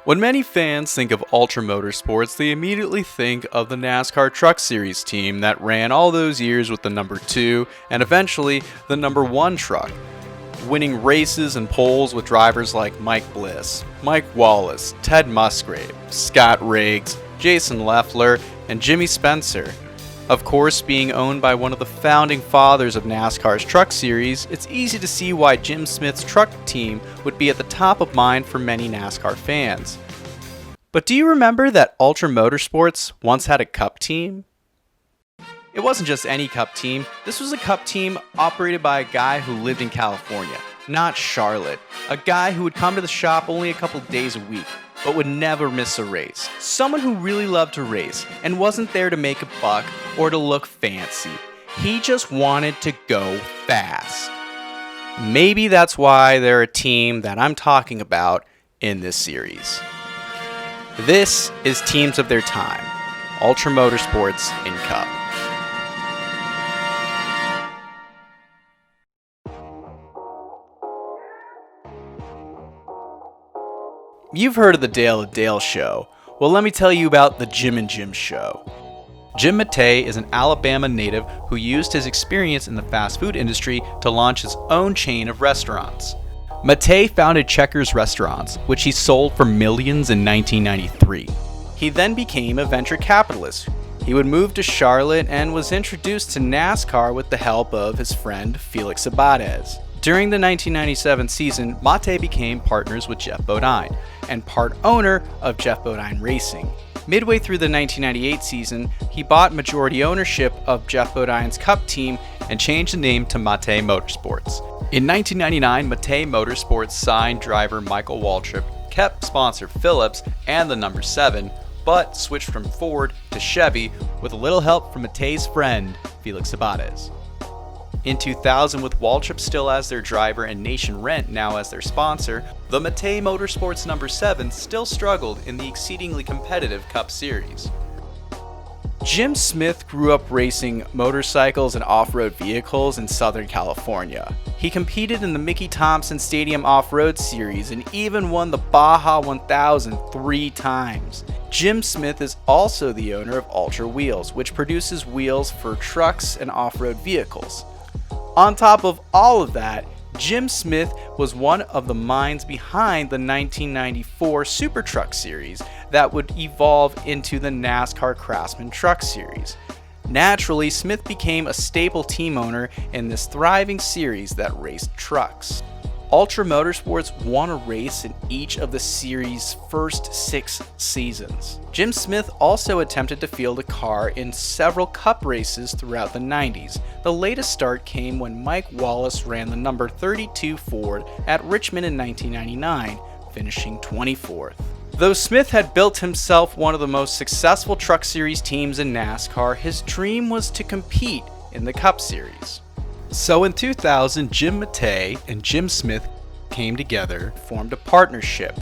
When many fans think of Ultra Motorsports, they immediately think of the NASCAR Truck Series team that ran all those years with the number 2 and eventually the number 1 truck, winning races and poles with drivers like Mike Bliss, Mike Wallace, Ted Musgrave, Scott Riggs, Jason Leffler, and Jimmy Spencer. Of course, being owned by one of the founding fathers of NASCAR's Truck Series, it's easy to see why Jim Smith's truck team would be at the top of mind for many NASCAR fans. But do you remember that Ultra Motorsports once had a Cup team? It wasn't just any Cup team, this was a Cup team operated by a guy who lived in California, not Charlotte. A guy who would come to the shop only a couple days a week, but would never miss a race. Someone who really loved to race and wasn't there to make a buck or to look fancy. He just wanted to go fast. Maybe that's why they're a team that I'm talking about in this series. This is Teams of Their Time, Ultra Motorsports in Cup. You've heard of the Dale of Dale show. Well, let me tell you about the Jim and Jim show. Jim Matei is an Alabama native who used his experience in the fast food industry to launch his own chain of restaurants. Matei founded Checkers Restaurants, which he sold for millions in 1993. He then became a venture capitalist. He would move to Charlotte and was introduced to NASCAR with the help of his friend Felix Abadez. During the 1997 season, Matei became partners with Jeff Bodine and part owner of Jeff Bodine Racing. Midway through the 1998 season, he bought majority ownership of Jeff Bodine's Cup team and changed the name to Matei Motorsports. In 1999, Matei Motorsports signed driver Michael Waltrip, kept sponsor Phillips and the number 7, but switched from Ford to Chevy with a little help from Matei's friend, Felix Abadez. In 2000, with Waltrip still as their driver and Nation Rent now as their sponsor, the Matei Motorsports number 7 still struggled in the exceedingly competitive Cup Series. Jim Smith grew up racing motorcycles and off-road vehicles in Southern California. He competed in the Mickey Thompson Stadium Off-Road Series and even won the Baja 1000 3 times. Jim Smith is also the owner of Ultra Wheels, which produces wheels for trucks and off-road vehicles. On top of all of that, Jim Smith was one of the minds behind the 1994 Super Truck Series that would evolve into the NASCAR Craftsman Truck Series. Naturally, Smith became a staple team owner in this thriving series that raced trucks. Ultra Motorsports won a race in each of the series' first 6 seasons. Jim Smith also attempted to field a car in several Cup races throughout the 90s. The latest start came when Mike Wallace ran the number 32 Ford at Richmond in 1999, finishing 24th. Though Smith had built himself one of the most successful Truck Series teams in NASCAR, his dream was to compete in the Cup Series. So in 2000, Jim Matei and Jim Smith came together, formed a partnership.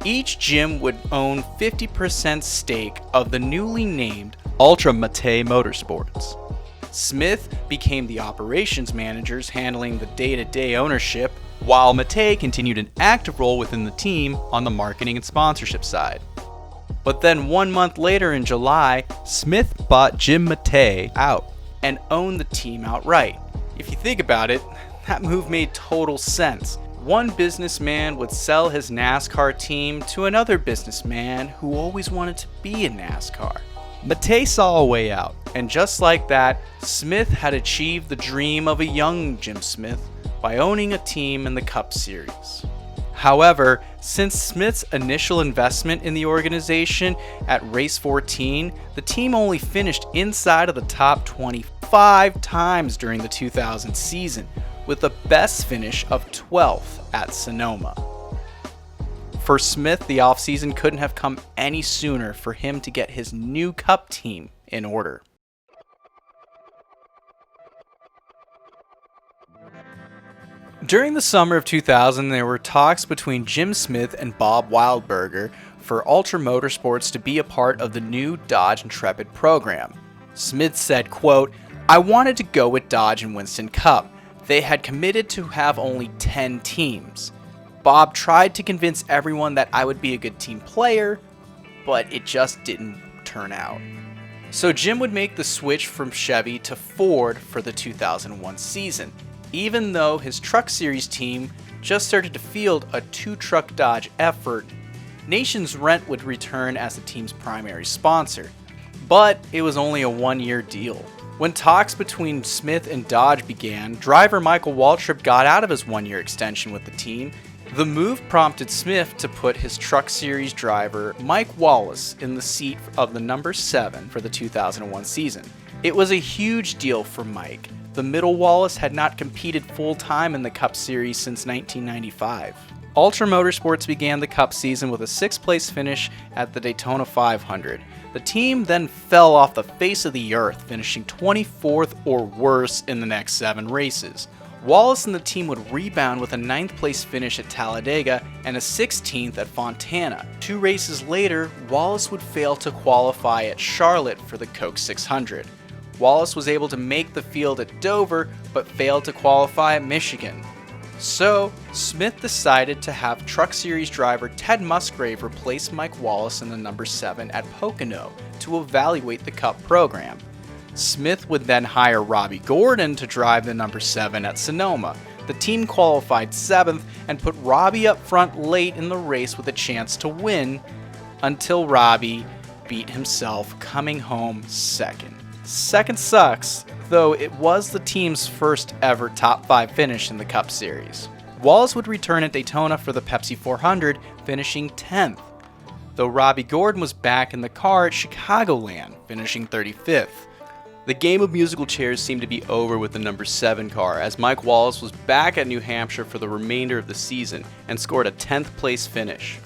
Each Jim would own 50% stake of the newly named Ultra Matei Motorsports. Smith became the operations managers handling the day-to-day ownership, while Matei continued an active role within the team on the marketing and sponsorship side. But then 1 month later in July, Smith bought Jim Matei out and owned the team outright. If you think about it, that move made total sense. One businessman would sell his NASCAR team to another businessman who always wanted to be in NASCAR. Matei saw a way out, and just like that, Smith had achieved the dream of a young Jim Smith by owning a team in the Cup Series. However, since Smith's initial investment in the organization at race 14, the team only finished inside of the top 25 times during the 2000 season, with the best finish of 12th at Sonoma. For Smith, the offseason couldn't have come any sooner for him to get his new Cup team in order. During the summer of 2000, there were talks between Jim Smith and Bob Wildberger for Ultra Motorsports to be a part of the new Dodge Intrepid program. Smith said, quote, "I wanted to go with Dodge and Winston Cup. They had committed to have only 10 teams. Bob tried to convince everyone that I would be a good team player, but it just didn't turn out. So Jim would make the switch from Chevy to Ford for the 2001 season, even though his Truck Series team just started to field a 2-truck Dodge effort. Nation's Rent would return as the team's primary sponsor, but it was only a 1-year deal. When talks between Smith and Dodge began, driver Michael Waltrip got out of his 1-year extension with the team. The move prompted Smith to put his Truck Series driver Mike Wallace in the seat of the number 7 for the 2001 season. It was a huge deal for Mike. The middle Wallace had not competed full-time in the Cup Series since 1995. Ultra Motorsports began the Cup season with a 6th place finish at the Daytona 500. The team then fell off the face of the earth, finishing 24th or worse in the next 7 races. Wallace and the team would rebound with a 9th place finish at Talladega and a 16th at Fontana. 2 races later, Wallace would fail to qualify at Charlotte for the Coke 600. Wallace was able to make the field at Dover, but failed to qualify at Michigan. So, Smith decided to have Truck Series driver Ted Musgrave replace Mike Wallace in the number 7 at Pocono to evaluate the Cup program. Smith would then hire Robbie Gordon to drive the number 7 at Sonoma. The team qualified 7th and put Robbie up front late in the race with a chance to win, until Robbie beat himself, coming home 2nd. 2nd sucks, though it was the team's first ever top 5 finish in the Cup Series. Wallace would return at Daytona for the Pepsi 400, finishing 10th, though Robbie Gordon was back in the car at Chicagoland, finishing 35th. The game of musical chairs seemed to be over with the number 7 car, as Mike Wallace was back at New Hampshire for the remainder of the season and scored a 10th place finish.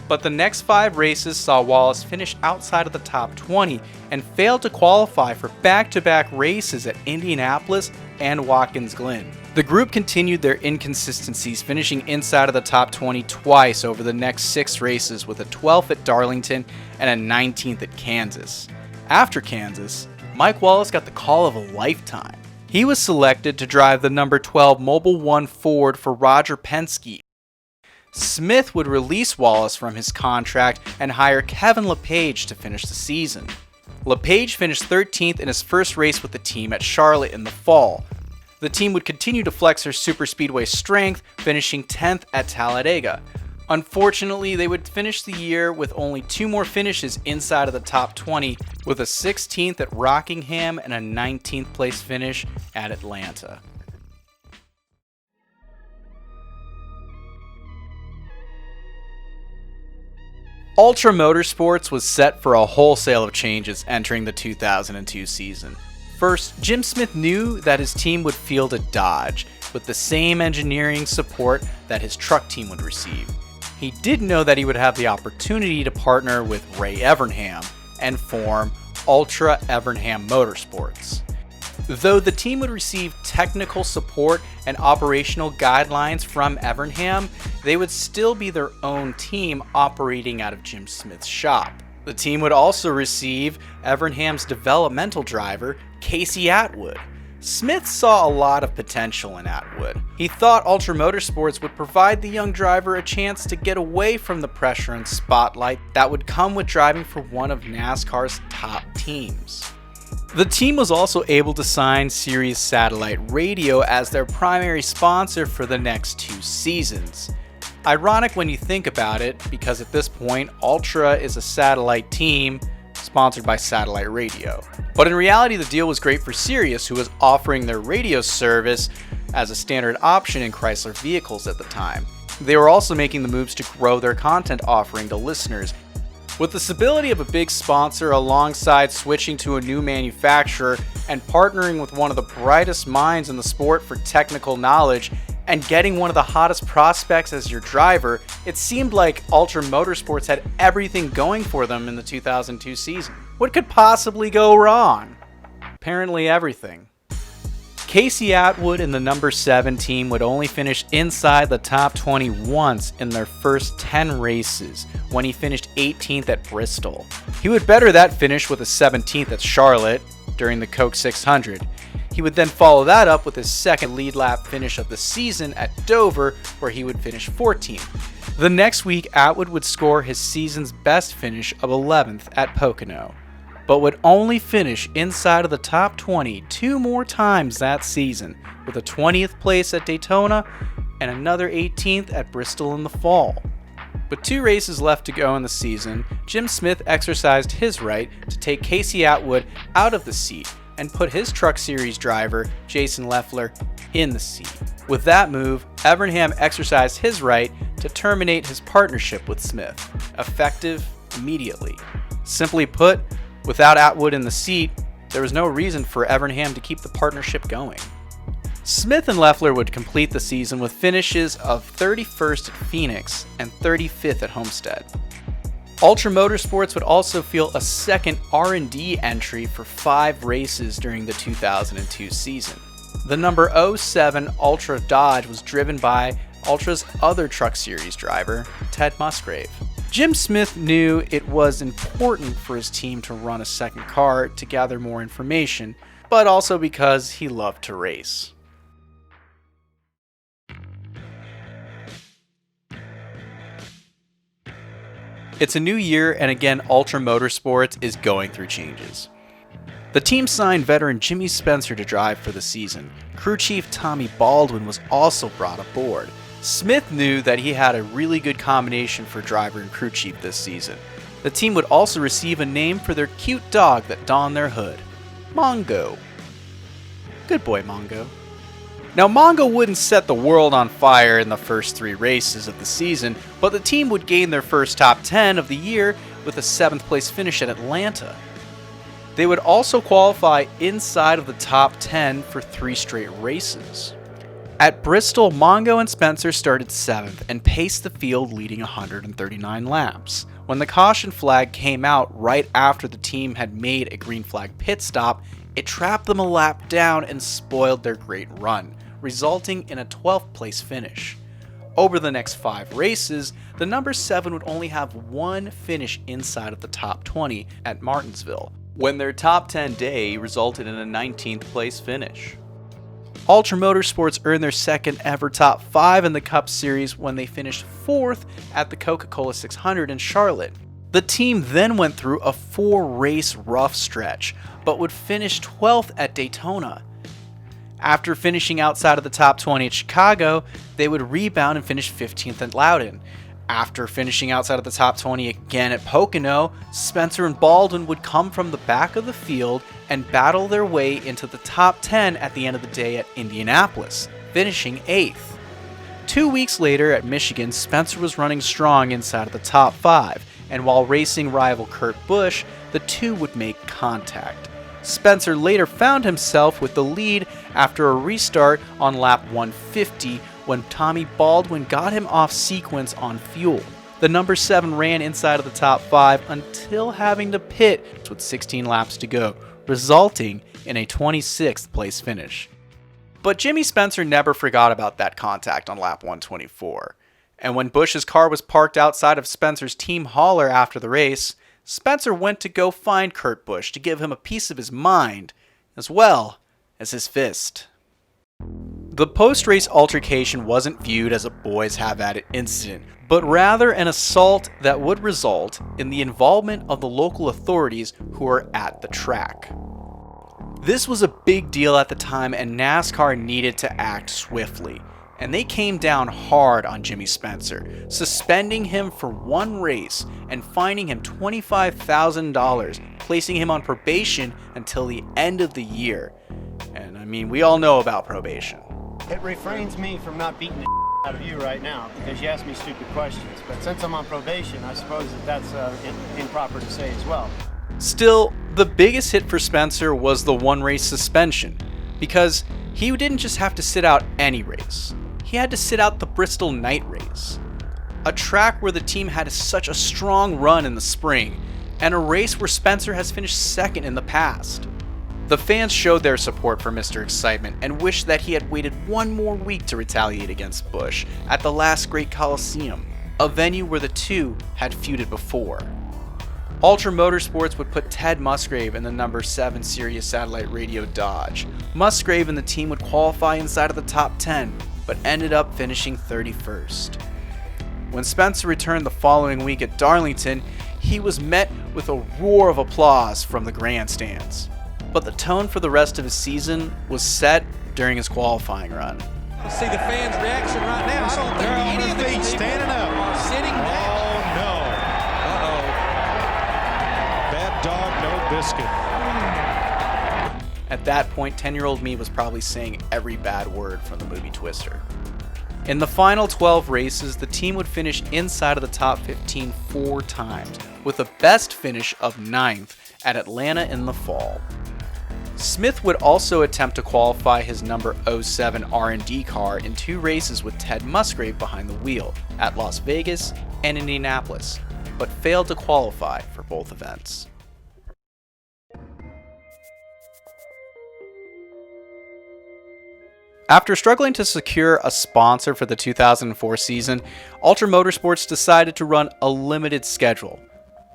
But the next 5 races saw Wallace finish outside of the top 20 and failed to qualify for back-to-back races at Indianapolis and Watkins Glen. The group continued their inconsistencies, finishing inside of the top 20 twice over the next 6 races, with a 12th at Darlington and a 19th at Kansas. After Kansas, Mike Wallace got the call of a lifetime. He was selected to drive the number 12 Mobil 1 Ford for Roger Penske. Smith would release Wallace from his contract and hire Kevin LePage to finish the season. LePage finished 13th in his first race with the team at Charlotte in the fall. The team would continue to flex their superspeedway strength, finishing 10th at Talladega. Unfortunately, they would finish the year with only 2 more finishes inside of the top 20, with a 16th at Rockingham and a 19th place finish at Atlanta. Ultra Motorsports was set for a wholesale of changes entering the 2002 season. First, Jim Smith knew that his team would field a Dodge, with the same engineering support that his truck team would receive. He did know that he would have the opportunity to partner with Ray Evernham and form Ultra Evernham Motorsports. Though the team would receive technical support and operational guidelines from Evernham, they would still be their own team operating out of Jim Smith's shop. The team would also receive Evernham's developmental driver, Casey Atwood. Smith saw a lot of potential in Atwood. He thought Ultra Motorsports would provide the young driver a chance to get away from the pressure and spotlight that would come with driving for one of NASCAR's top teams. The team was also able to sign SIRIUS Satellite Radio as their primary sponsor for the next 2 seasons. Ironic when you think about it, because at this point, Ultra is a satellite team sponsored by Satellite Radio. But in reality, the deal was great for SIRIUS, who was offering their radio service as a standard option in Chrysler vehicles at the time. They were also making the moves to grow their content offering to listeners. With the stability of a big sponsor alongside switching to a new manufacturer and partnering with one of the brightest minds in the sport for technical knowledge and getting one of the hottest prospects as your driver, it seemed like Ultra Motorsports had everything going for them in the 2002 season. What could possibly go wrong? Apparently everything. Casey Atwood and the number 7 team would only finish inside the top 20 once in their first 10 races, when he finished 18th at Bristol. He would better that finish with a 17th at Charlotte during the Coke 600. He He would then follow that up with his second lead lap finish of the season at Dover, where he would finish 14th. The next week, Atwood would score his season's best finish of 11th at Pocono, but would only finish inside of the top 20 2 more times that season, with a 20th place at Daytona and another 18th at Bristol in the fall. With 2 races left to go in the season, Jim Smith exercised his right to take Casey Atwood out of the seat and put his Truck Series driver, Jason Leffler, in the seat. With that move, Evernham exercised his right to terminate his partnership with Smith, effective immediately. Simply put, without Atwood in the seat, there was no reason for Evernham to keep the partnership going. Smith and Leffler would complete the season with finishes of 31st at Phoenix and 35th at Homestead. Ultra Motorsports would also field a second R&D entry for 5 races during the 2002 season. The number 07 Ultra Dodge was driven by Ultra's other Truck Series driver, Ted Musgrave. Jim Smith knew it was important for his team to run a second car to gather more information, but also because he loved to race. It's a new year, and again, Ultra Motorsports is going through changes. The team signed veteran Jimmy Spencer to drive for the season. Crew chief Tommy Baldwin was also brought aboard. Smith knew that he had a really good combination for driver and crew chief this season. The team would also receive a name for their cute dog that donned their hood, Mongo. Good boy, Mongo. Now, Mongo wouldn't set the world on fire in the first 3 races of the season, but the team would gain their first top 10 of the year with a 7th place finish at Atlanta. They would also qualify inside of the top 10 for 3 straight races. At Bristol, Mongo and Spencer started 7th and paced the field, leading 139 laps. When the caution flag came out right after the team had made a green flag pit stop, it trapped them a lap down and spoiled their great run, resulting in a 12th place finish. Over the next 5 races, the number 7 would only have 1 finish inside of the top 20 at Martinsville, when their top 10 day resulted in a 19th place finish. Ultra Motorsports earned their second ever top 5 in the Cup Series when they finished 4th at the Coca-Cola 600 in Charlotte. The team then went through a 4-race rough stretch, but would finish 12th at Daytona. After finishing outside of the top 20 at Chicago, they would rebound and finish 15th at Loudon. After finishing outside of the top 20 again at Pocono, Spencer and Baldwin would come from the back of the field and battle their way into the top 10 at the end of the day at Indianapolis, finishing 8th. 2 weeks later at Michigan, Spencer was running strong inside of the top 5, and while racing rival Kurt Busch, the two would make contact. Spencer later found himself with the lead after a restart on lap 150 when Tommy Baldwin got him off sequence on fuel. The number 7 ran inside of the top 5 until having to pit with 16 laps to go, resulting in a 26th place finish. But Jimmy Spencer never forgot about that contact on lap 124. And when Busch's car was parked outside of Spencer's team hauler after the race, Spencer went to go find Kurt Busch to give him a piece of his mind, as well as his fist. The post-race altercation wasn't viewed as a boys have at it incident, but rather an assault that would result in the involvement of the local authorities who were at the track. This was a big deal at the time, and NASCAR needed to act swiftly, and they came down hard on Jimmy Spencer, suspending him for 1 race and fining him $25,000, placing him on probation until the end of the year. And I mean, we all know about probation. It refrains me from not beating the out of you right now because you ask me stupid questions, but since I'm on probation, I suppose that's improper to say as well. Still, the biggest hit for Spencer was the 1-race suspension, because he didn't just have to sit out any race. He had to sit out the Bristol night race, a track where the team had such a strong run in the spring, and a race where Spencer has finished 2nd in the past. The fans showed their support for Mr. Excitement and wished that he had waited 1 more week to retaliate against Busch at the last Great Coliseum, a venue where the two had feuded before. Ultra Motorsports would put Ted Musgrave in the number 7 Sirius satellite radio Dodge. Musgrave and the team would qualify inside of the top 10, but ended up finishing 31st. When Spencer returned the following week at Darlington, he was met with a roar of applause from the grandstands. But the tone for the rest of his season was set during his qualifying run. Let's see the fans' reaction right now. I don't think any of the feet standing up are sitting down. Oh no! Bad dog, no biscuit. At that point, 10-year-old me was probably saying every bad word from the movie Twister. In the final 12 races, the team would finish inside of the top 15 4 times, with a best finish of 9th at Atlanta in the fall. Smith would also attempt to qualify his number 07 R&D car in 2 races with Ted Musgrave behind the wheel, at Las Vegas and Indianapolis, but failed to qualify for both events. After struggling to secure a sponsor for the 2004 season, Ultra Motorsports decided to run a limited schedule.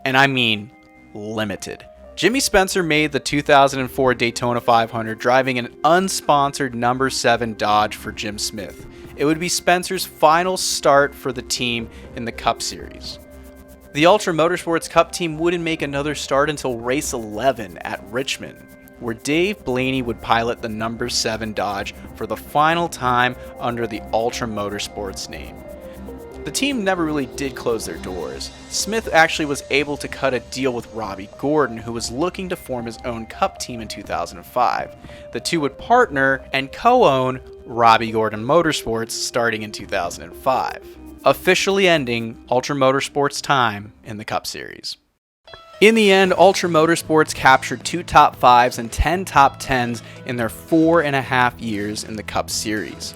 And I mean limited. Jimmy Spencer made the 2004 Daytona 500 driving an unsponsored number 7 Dodge for Jim Smith. It would be Spencer's final start for the team in the Cup Series. The Ultra Motorsports Cup team wouldn't make another start until race 11 at Richmond, where Dave Blaney would pilot the number 7 Dodge for the final time under the Ultra Motorsports name. The team never really did close their doors. Smith actually was able to cut a deal with Robbie Gordon, who was looking to form his own Cup team in 2005. The two would partner and co-own Robbie Gordon Motorsports starting in 2005, officially ending Ultra Motorsports' time in the Cup Series. In the end, Ultra Motorsports captured 2 top 5s and 10 top 10s in their 4.5 years in the Cup Series.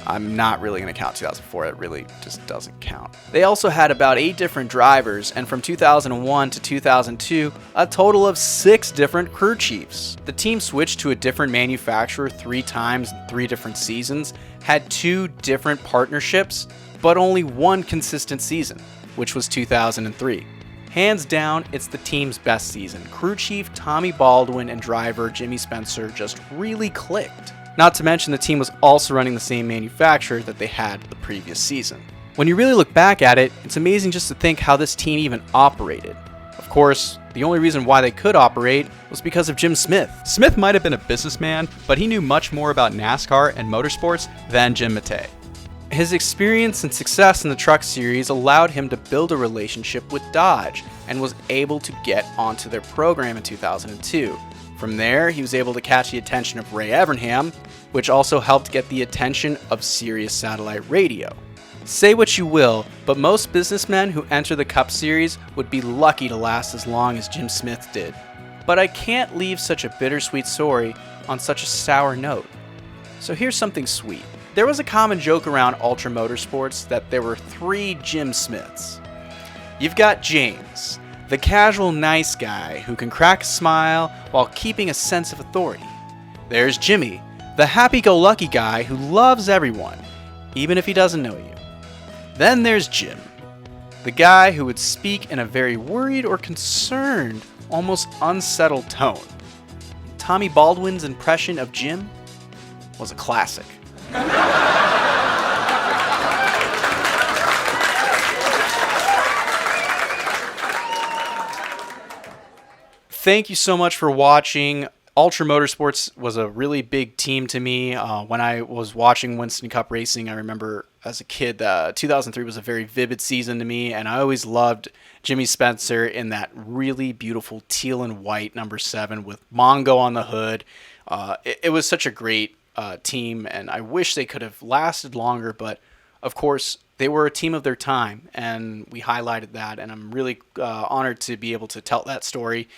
I'm not really going to count 2004, it really just doesn't count. They also had about 8 different drivers, and from 2001 to 2002, a total of 6 different crew chiefs. The team switched to a different manufacturer 3 times in 3 different seasons, had 2 different partnerships, but only 1 consistent season, which was 2003. Hands down, it's the team's best season. Crew chief Tommy Baldwin and driver Jimmy Spencer just really clicked. Not to mention the team was also running the same manufacturer that they had the previous season. When you really look back at it, it's amazing just to think how this team even operated. Of course, the only reason why they could operate was because of Jim Smith. Smith might have been a businessman, but he knew much more about NASCAR and motorsports than Jim Matei. His experience and success in the Truck Series allowed him to build a relationship with Dodge and was able to get onto their program in 2002. From there, he was able to catch the attention of Ray Evernham, which also helped get the attention of Sirius Satellite Radio. Say what you will, but most businessmen who enter the Cup Series would be lucky to last as long as Jim Smith did. But I can't leave such a bittersweet story on such a sour note. So here's something sweet. There was a common joke around Ultra Motorsports that there were 3 Jim Smiths. You've got James, the casual nice guy who can crack a smile while keeping a sense of authority. There's Jimmy, the happy-go-lucky guy who loves everyone, even if he doesn't know you. Then there's Jim, the guy who would speak in a very worried or concerned, almost unsettled tone. Tommy Baldwin's impression of Jim was a classic. Thank you so much for watching. Ultra Motorsports was a really big team to me. When I was watching Winston Cup racing, I remember as a kid, 2003 was a very vivid season to me, and I always loved Jimmy Spencer in that really beautiful teal and white number 7 with Mongo on the hood. It was such a great team, and I wish they could have lasted longer, but of course, they were a team of their time, and we highlighted that, and I'm really honored to be able to tell that story.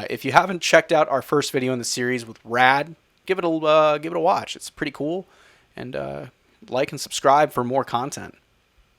If you haven't checked out our first video in the series with Rad, give it a watch. It's pretty cool, and like and subscribe for more content.